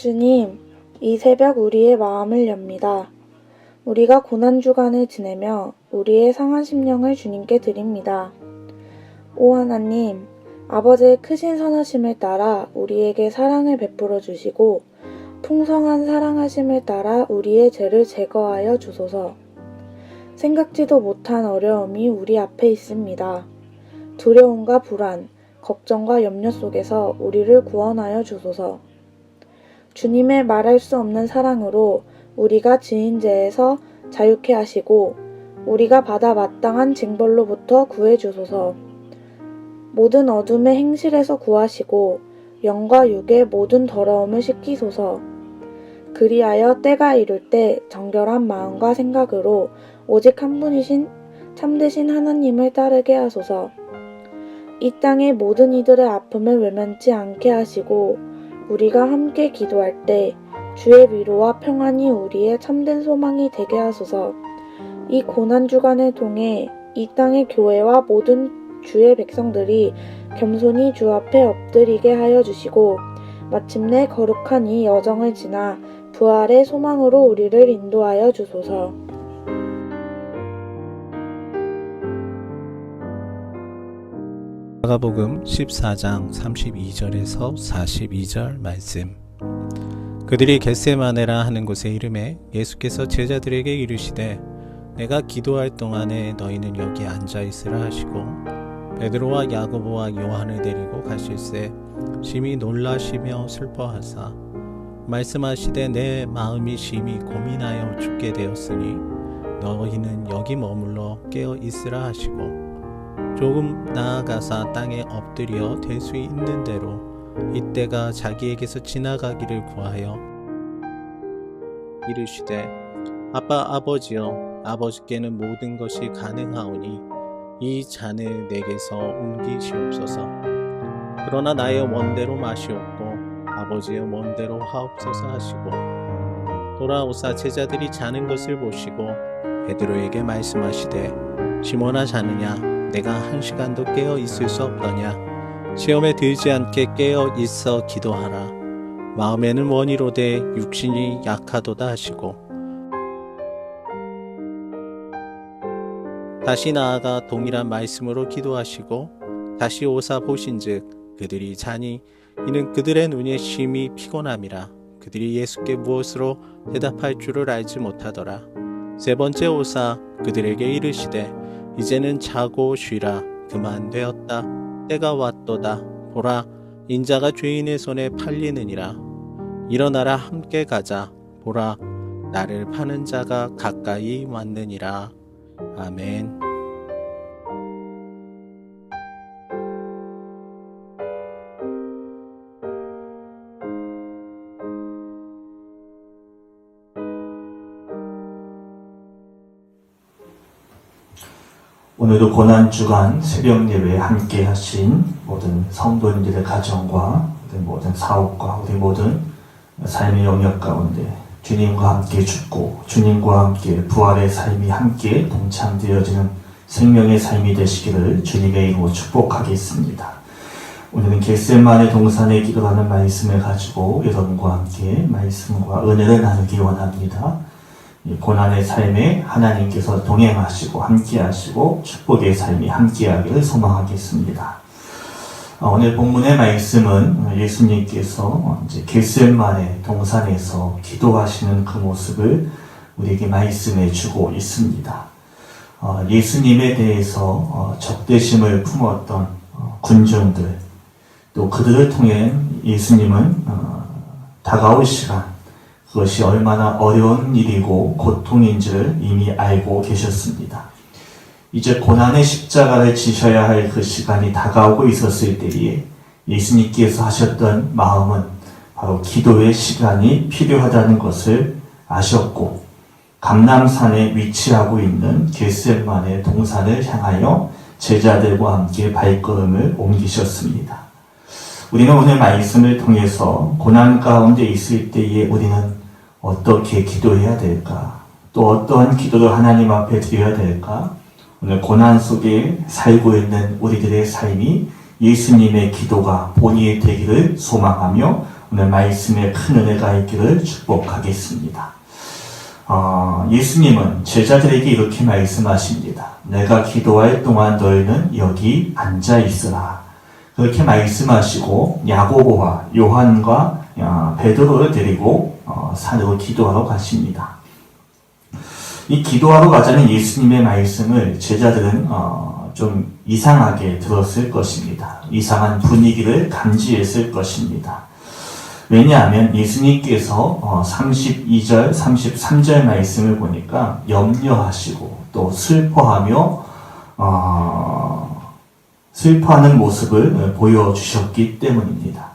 주님, 이 새벽 우리의 마음을 엽니다. 우리가 고난주간을 지내며 우리의 상한 심령을 주님께 드립니다. 오 하나님, 아버지의 크신 선하심을 따라 우리에게 사랑을 베풀어 주시고 풍성한 사랑하심을 따라 우리의 죄를 제거하여 주소서. 생각지도 못한 어려움이 우리 앞에 있습니다. 두려움과 불안, 걱정과 염려 속에서 우리를 구원하여 주소서. 주님의 말할 수 없는 사랑으로 우리가 지은 죄에서 자유케 하시고 우리가 받아 마땅한 징벌로부터 구해 주소서. 모든 어둠의 행실에서 구하시고 영과 육의 모든 더러움을 씻기소서. 그리하여 때가 이룰 때 정결한 마음과 생각으로 오직 한 분이신 참되신 하나님을 따르게 하소서. 이 땅의 모든 이들의 아픔을 외면치 않게 하시고 우리가 함께 기도할 때 주의 위로와 평안이 우리의 참된 소망이 되게 하소서. 이 고난주간을 통해 이 땅의 교회와 모든 주의 백성들이 겸손히 주 앞에 엎드리게 하여 주시고 마침내 거룩한 이 여정을 지나 부활의 소망으로 우리를 인도하여 주소서. 마가복음 14장 32절에서 42절 말씀. 그들이 겟세마네라 하는 곳에 이르매 예수께서 제자들에게 이르시되 내가 기도할 동안에 너희는 여기 앉아있으라 하시고 베드로와 야고보와 요한을 데리고 가실새 심히 놀라시며 슬퍼하사 말씀하시되 내 마음이 심히 고민하여 죽게 되었으니 너희는 여기 머물러 깨어 있으라 하시고 조금 나아가사 땅에 엎드려 될 수 있는 대로 이때가 자기에게서 지나가기를 구하여 이르시되 아빠 아버지여 아버지께는 모든 것이 가능하오니 이 잔을 내게서 옮기시옵소서. 그러나 나의 원대로 마시옵고 아버지의 원대로 하옵소서 하시고 돌아오사 제자들이 자는 것을 보시고 베드로에게 말씀하시되 시몬아 자느냐 내가 1시간도 깨어 있을 수 없더냐 시험에 들지 않게 깨어 있어 기도하라. 마음에는 원이로되 육신이 약하도다 하시고 다시 나아가 동일한 말씀으로 기도하시고 다시 오사 보신즉 그들이 자니 이는 그들의 눈에 심히 피곤함이라. 그들이 예수께 무엇으로 대답할 줄을 알지 못하더라. 세 번째 오사 그들에게 이르시되 이제는 자고 쉬라. 그만 되었다. 때가 왔도다. 보라 인자가 죄인의 손에 팔리느니라. 일어나라 함께 가자. 보라 나를 파는 자가 가까이 왔느니라. 아멘. 오늘도 고난주간 새벽 예배에 함께 하신 모든 성도님들의 가정과 모든 사업과 우리 모든 삶의 영역 가운데 주님과 함께 죽고 주님과 함께 부활의 삶이 함께 동참되어지는 생명의 삶이 되시기를 주님의 이름으로 축복하겠습니다. 오늘은 겟세마네 동산에 기도하는 말씀을 가지고 여러분과 함께 말씀과 은혜를 나누기 원합니다. 고난의 삶에 하나님께서 동행하시고 함께하시고 축복의 삶이 함께하기를 소망하겠습니다. 오늘 본문의 말씀은 예수님께서 이제 겟세마네 동산에서 기도하시는 그 모습을 우리에게 말씀해 주고 있습니다. 예수님에 대해서 적대심을 품었던 군중들 또 그들을 통해 예수님은 다가올 시간 그것이 얼마나 어려운 일이고 고통인지를 이미 알고 계셨습니다. 이제 고난의 십자가를 지셔야 할 그 시간이 다가오고 있었을 때에 예수님께서 하셨던 마음은 바로 기도의 시간이 필요하다는 것을 아셨고 감람산에 위치하고 있는 겟세마네 동산을 향하여 제자들과 함께 발걸음을 옮기셨습니다. 우리는 오늘 말씀을 통해서 고난 가운데 있을 때에 우리는 어떻게 기도해야 될까? 또 어떠한 기도를 하나님 앞에 드려야 될까? 오늘 고난 속에 살고 있는 우리들의 삶이 예수님의 기도가 본이 되기를 소망하며 오늘 말씀에 큰 은혜가 있기를 축복하겠습니다. 예수님은 제자들에게 이렇게 말씀하십니다. 내가 기도할 동안 너희는 여기 앉아 있으라. 그렇게 말씀하시고 야고보와 요한과 베드로를 데리고 산으로 기도하러 가십니다. 이 기도하러 가자는 예수님의 말씀을 제자들은 좀 이상하게 들었을 것입니다. 이상한 분위기를 감지했을 것입니다. 왜냐하면 예수님께서 32절, 33절 말씀을 보니까 염려하시고 또 슬퍼하는 모습을 보여주셨기 때문입니다.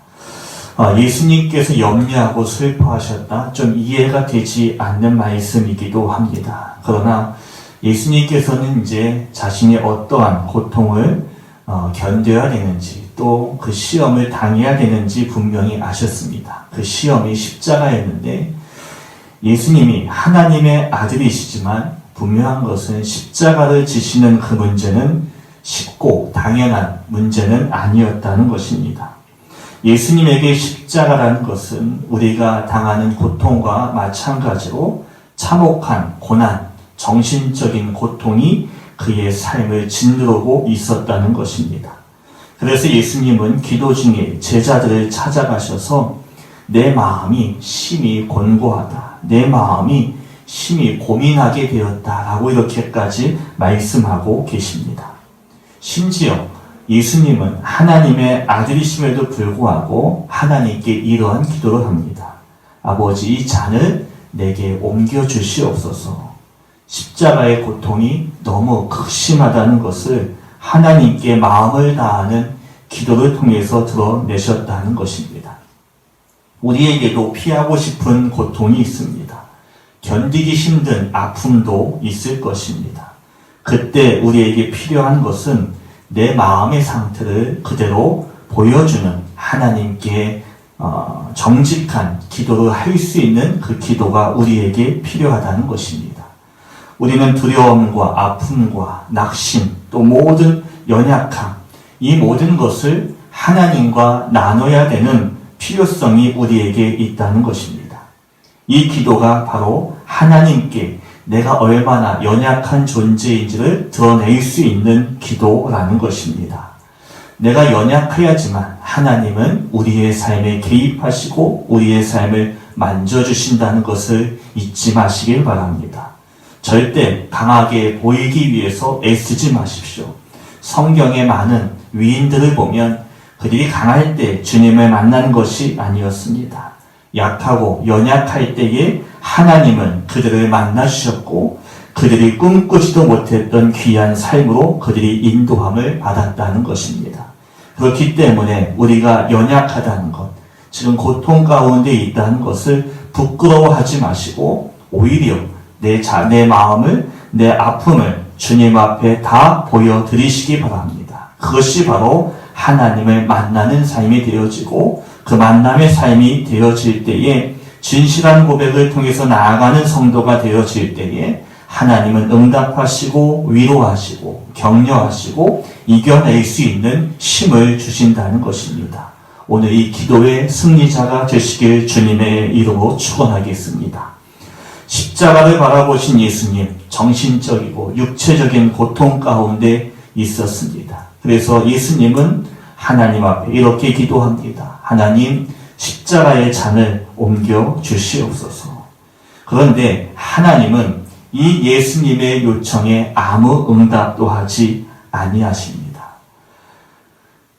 예수님께서 염려하고 슬퍼하셨다? 좀 이해가 되지 않는 말씀이기도 합니다. 그러나 예수님께서는 이제 자신이 어떠한 고통을 견뎌야 되는지 또 그 시험을 당해야 되는지 분명히 아셨습니다. 그 시험이 십자가였는데 예수님이 하나님의 아들이시지만 분명한 것은 십자가를 지시는 그 문제는 쉽고 당연한 문제는 아니었다는 것입니다. 예수님에게 십자가라는 것은 우리가 당하는 고통과 마찬가지로 참혹한 고난, 정신적인 고통이 그의 삶을 짓누르고 있었다는 것입니다. 그래서 예수님은 기도 중에 제자들을 찾아가셔서 내 마음이 심히 곤고하다. 내 마음이 심히 고민하게 되었다라고 이렇게까지 말씀하고 계십니다. 심지어 예수님은 하나님의 아들이심에도 불구하고 하나님께 이러한 기도를 합니다. 아버지, 이 잔을 내게 옮겨주시옵소서. 십자가의 고통이 너무 극심하다는 것을 하나님께 마음을 다하는 기도를 통해서 드러내셨다는 것입니다. 우리에게도 피하고 싶은 고통이 있습니다. 견디기 힘든 아픔도 있을 것입니다. 그때 우리에게 필요한 것은 내 마음의 상태를 그대로 보여주는 하나님께 정직한 기도를 할 수 있는 그 기도가 우리에게 필요하다는 것입니다. 우리는 두려움과 아픔과 낙심 또 모든 연약함 이 모든 것을 하나님과 나눠야 되는 필요성이 우리에게 있다는 것입니다. 이 기도가 바로 하나님께 내가 얼마나 연약한 존재인지를 드러낼 수 있는 기도라는 것입니다. 내가 연약해야지만 하나님은 우리의 삶에 개입하시고 우리의 삶을 만져주신다는 것을 잊지 마시길 바랍니다. 절대 강하게 보이기 위해서 애쓰지 마십시오. 성경의 많은 위인들을 보면 그들이 강할 때 주님을 만난 것이 아니었습니다. 약하고 연약할 때에 하나님은 그들을 만나주셨고 그들이 꿈꾸지도 못했던 귀한 삶으로 그들이 인도함을 받았다는 것입니다. 그렇기 때문에 우리가 연약하다는 것, 지금 고통 가운데 있다는 것을 부끄러워하지 마시고 오히려 내 마음을, 내 아픔을 주님 앞에 다 보여드리시기 바랍니다. 그것이 바로 하나님을 만나는 삶이 되어지고 그 만남의 삶이 되어질 때에 진실한 고백을 통해서 나아가는 성도가 되어질 때에 하나님은 응답하시고 위로하시고 격려하시고 이겨낼 수 있는 힘을 주신다는 것입니다. 오늘 이 기도의 승리자가 되시길 주님의 이름으로 축원하겠습니다. 십자가를 바라보신 예수님, 정신적이고 육체적인 고통 가운데 있었습니다. 그래서 예수님은 하나님 앞에 이렇게 기도합니다. 하나님, 십자가의 잔을 옮겨 주시옵소서. 그런데 하나님은 이 예수님의 요청에 아무 응답도 하지 아니하십니다.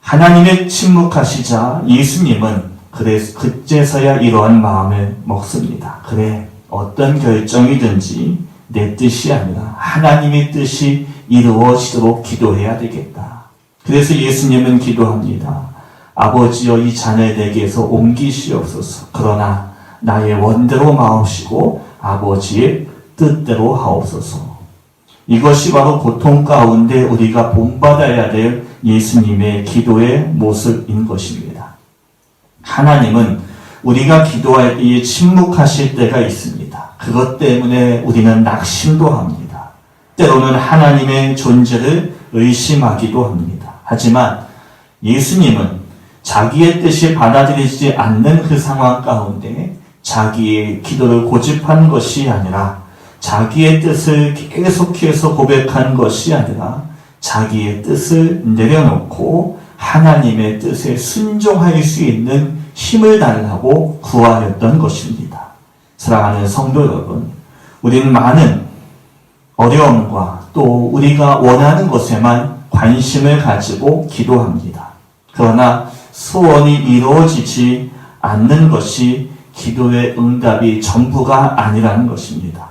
하나님의 침묵하시자 예수님은 그제서야 이러한 마음을 먹습니다. 그래, 어떤 결정이든지 내 뜻이 아니라 하나님의 뜻이 이루어지도록 기도해야 되겠다. 그래서 예수님은 기도합니다. 아버지여, 이 잔을 내게서 옮기시옵소서. 그러나 나의 원대로 마옵시고 아버지의 뜻대로 하옵소서. 이것이 바로 고통 가운데 우리가 본받아야 될 예수님의 기도의 모습인 것입니다. 하나님은 우리가 기도할 때에 침묵하실 때가 있습니다. 그것 때문에 우리는 낙심도 합니다. 때로는 하나님의 존재를 의심하기도 합니다. 하지만 예수님은 자기의 뜻이 받아들이지 않는 그 상황 가운데 자기의 기도를 고집한 것이 아니라 자기의 뜻을 계속해서 고백한 것이 아니라 자기의 뜻을 내려놓고 하나님의 뜻에 순종할 수 있는 힘을 달라고 구하였던 것입니다. 사랑하는 성도 여러분, 우리는 많은 어려움과 또 우리가 원하는 것에만 관심을 가지고 기도합니다. 그러나 소원이 이루어지지 않는 것이 기도의 응답이 전부가 아니라는 것입니다.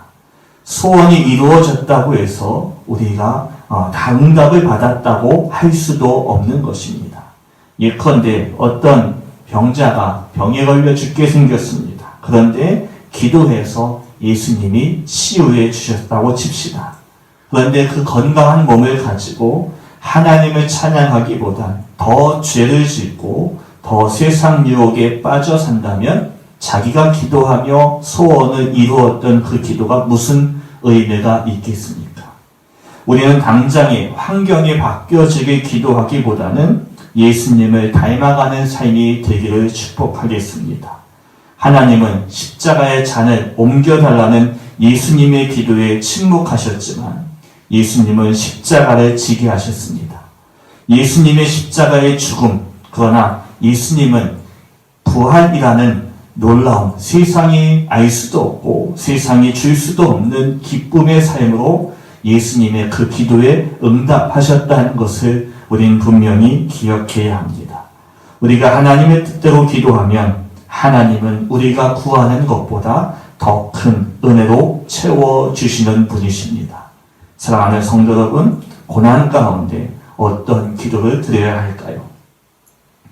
소원이 이루어졌다고 해서 우리가 다 응답을 받았다고 할 수도 없는 것입니다. 예컨대 어떤 병자가 병에 걸려 죽게 생겼습니다. 그런데 기도해서 예수님이 치유해 주셨다고 칩시다. 그런데 그 건강한 몸을 가지고 하나님을 찬양하기보단 더 죄를 짓고 더 세상 유혹에 빠져 산다면 자기가 기도하며 소원을 이루었던 그 기도가 무슨 의미가 있겠습니까? 우리는 당장의 환경이 바뀌어지길 기도하기보다는 예수님을 닮아가는 삶이 되기를 축복하겠습니다. 하나님은 십자가의 잔을 옮겨달라는 예수님의 기도에 침묵하셨지만 예수님은 십자가를 지게 하셨습니다. 예수님의 십자가의 죽음, 그러나 예수님은 부활이라는 놀라운 세상이 알 수도 없고 세상이 줄 수도 없는 기쁨의 삶으로 예수님의 그 기도에 응답하셨다는 것을 우리는 분명히 기억해야 합니다. 우리가 하나님의 뜻대로 기도하면 하나님은 우리가 구하는 것보다 더 큰 은혜로 채워주시는 분이십니다. 사랑하는 성도 여러분, 고난 가운데 어떤 기도를 드려야 할까요?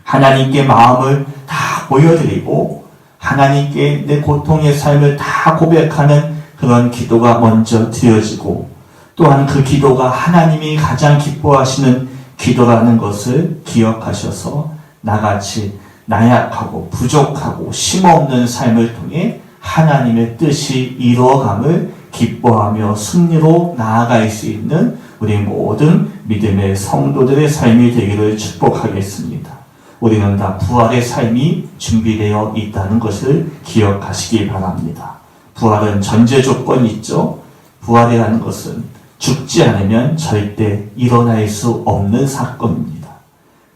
하나님께 마음을 다 보여드리고 하나님께 내 고통의 삶을 다 고백하는 그런 기도가 먼저 드려지고 또한 그 기도가 하나님이 가장 기뻐하시는 기도라는 것을 기억하셔서 나같이 나약하고 부족하고 힘없는 삶을 통해 하나님의 뜻이 이루어감을 기뻐하며 승리로 나아갈 수 있는 우리 모든 믿음의 성도들의 삶이 되기를 축복하겠습니다. 우리는 다 부활의 삶이 준비되어 있다는 것을 기억하시기 바랍니다. 부활은 전제 조건이 있죠. 부활이라는 것은 죽지 않으면 절대 일어날 수 없는 사건입니다.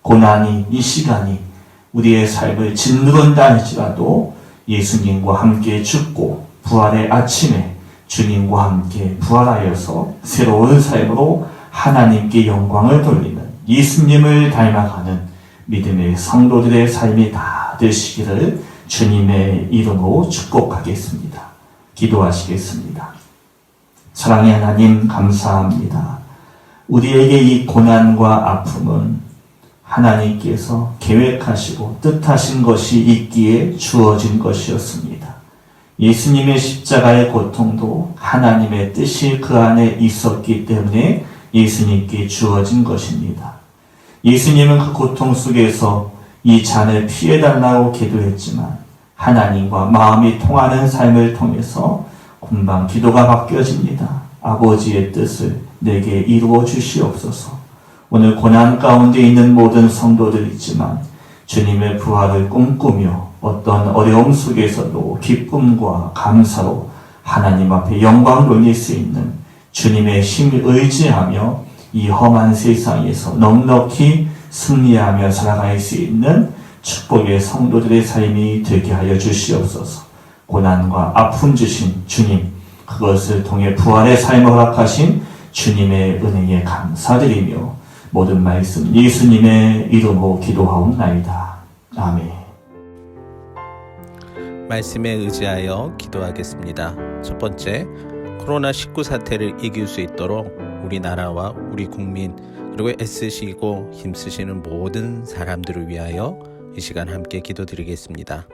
고난이 이 시간이 우리의 삶을 짓누른다 할지라도 예수님과 함께 죽고 부활의 아침에 주님과 함께 부활하여서 새로운 삶으로 하나님께 영광을 돌리는 예수님을 닮아가는 믿음의 성도들의 삶이 다 되시기를 주님의 이름으로 축복하겠습니다. 기도하시겠습니다. 사랑의 하나님 감사합니다. 우리에게 이 고난과 아픔은 하나님께서 계획하시고 뜻하신 것이 있기에 주어진 것이었습니다. 예수님의 십자가의 고통도 하나님의 뜻이 그 안에 있었기 때문에 예수님께 주어진 것입니다. 예수님은 그 고통 속에서 이 잔을 피해달라고 기도했지만 하나님과 마음이 통하는 삶을 통해서 금방 기도가 바뀌어집니다. 아버지의 뜻을 내게 이루어 주시옵소서. 오늘 고난 가운데 있는 모든 성도들 있지만 주님의 부활을 꿈꾸며 어떤 어려움 속에서도 기쁨과 감사로 하나님 앞에 영광 돌릴 수 있는 주님의 힘을 의지하며 이 험한 세상에서 넉넉히 승리하며 살아갈 수 있는 축복의 성도들의 삶이 되게 하여 주시옵소서. 고난과 아픔 주신 주님, 그것을 통해 부활의 삶을 허락하신 주님의 은혜에 감사드리며 모든 말씀 예수님의 이름으로 기도하옵나이다. 아멘. 말씀에 의지하여 기도하겠습니다. 첫 번째, 코로나19 사태를 이길 수 있도록 우리나라와 우리 국민 그리고 애쓰시고 힘쓰시는 모든 사람들을 위하여 이 시간 함께 기도드리겠습니다.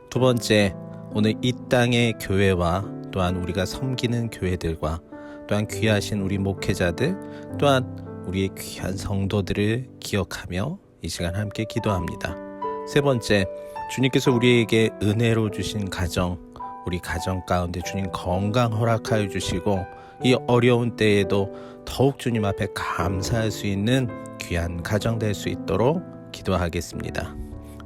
두 번째, 오늘 이 땅의 교회와 또한 우리가 섬기는 교회들과 또한 귀하신 우리 목회자들 또한 우리의 귀한 성도들을 기억하며 이 시간 함께 기도합니다. 세 번째, 주님께서 우리에게 은혜로 주신 가정, 우리 가정 가운데 주님 건강 허락하여 주시고 이 어려운 때에도 더욱 주님 앞에 감사할 수 있는 귀한 가정 될 수 있도록 기도하겠습니다.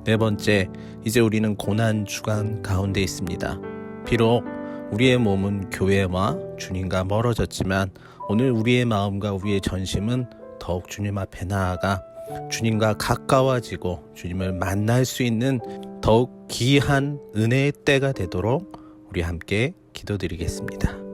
네 번째, 이제 우리는 고난 주간 가운데 있습니다. 비록 우리의 몸은 교회와 주님과 멀어졌지만 오늘 우리의 마음과 우리의 전심은 더욱 주님 앞에 나아가 주님과 가까워지고 주님을 만날 수 있는 더욱 귀한 은혜의 때가 되도록 우리 함께 기도드리겠습니다.